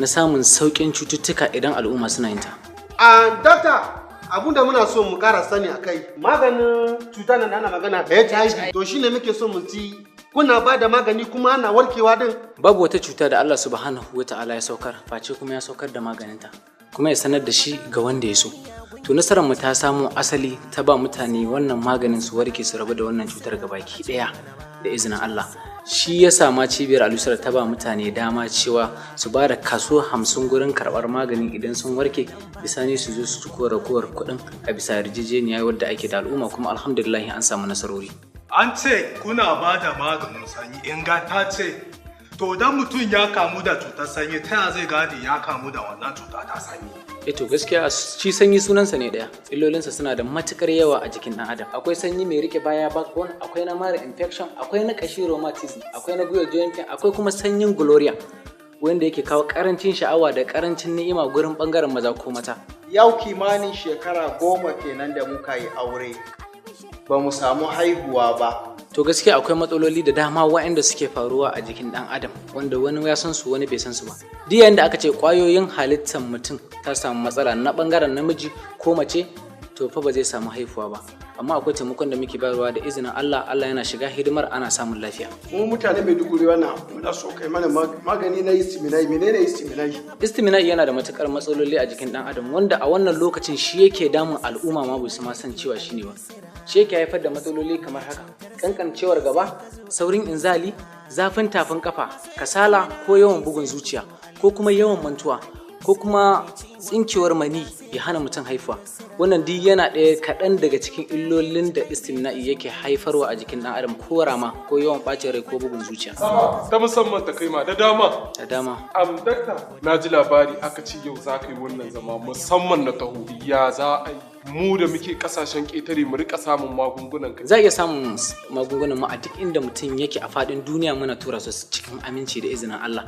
na samun sauƙin cututtuka idan al'umma suna yin ta. Doctor, abun da muna so mu ƙara sani a kai, maganin cutar nan ana magana HIV, to shine muke so mu ci kuna ba da magani kuma ana warkewa din. Babu wata cuta da Allah subhanahu wa ta'ala ya saukar, face kuma ya saukar da maganinta, kuma ya sanar da shi ga wanda ya so. To nasarar mu ta samo asali ta ba mutane wannan maganin su warke su rabu da wannan cutar gabaki ɗaya da izinin Allah. Shi ya sama cibiyar Al-Yusra ta ba mutane dama cewa su ba da kaso 50 gurin karɓar maganin idan sun warke, bisani su zo su ci ragowar kuɗin a bisa yarjejeniya wadda ake da al'umma, kuma alhamdulillah an samu nasarori. An ce kuna ba da maganin sanyi ingantacce, to dan mutum ya kamu da cutar sanyi ta yaya zai gane ya kamu da wannan cuta ta sanyi? To gaskiya shi sanyi sunansa ne daya, illolinsa suna da matukar yawa a jikin dan adam. Akwai sanyi mai rike baya backbone, akwai na mara infection, akwai na kashi rheumatism, akwai na gwiwar joint pain, akwai kuma sanyin gloria wanda yake kawo karancin sha'awa da karancin ni'ima gurin bangaren maza ko mata. Yau kimanin shekara 10 kenan da muka yi aure, ba mu samu haihuwa ba. To gaskiya akwai matsaloli da dama waɗanda suke faruwa a jikin ɗan adam, wanda wani ya san su wani bai san su ba. Duk yayin da aka ce ƙwayoyin halittar mutum ta samu matsala na ɓangaren namiji ko mace, to fa ba zai samu haihuwa ba. Amma akwai taimakon da muke bayarwa da izinin Allah, Allah yana shiga hidimar, ana samun lafiya. Mu mutane mai duguri wannan muna so kai mana magani na istiminai. Menene istiminai? Istiminai yana da matukar matsaloli a jikin ɗan adam, wanda a wannan lokacin shi yake damun al'umma ma su ma san cewa shine ba. Shi yake haifar da matsaloli kamar haka: kankancewar gaba, saurin inzali, zafin tafin kafa, kasala ko yawan bugun zuciya, ko kuma yawan mantuwa, ko kuma tsinkewar mani ya hana mutum haifuwa. Wannan duk yana ɗaya kaɗan daga cikin illolin da istimina'i yake haifarwa a jikin ɗan adam, ko rama ko yawan ɓacin rai ko bugun zuciya. Ta musamman ta kai ma da dama. Da dama. Dakta, na ji labari aka ce yau za ka yi wannan zama musamman na taho. Ya za a yi mu da muke kasashen ƙetare mu rika samun magungunan kai? Za a iya samun magungunan mu a duk inda mutum yake a faɗin duniya, muna tura su cikin aminci da izinin Allah.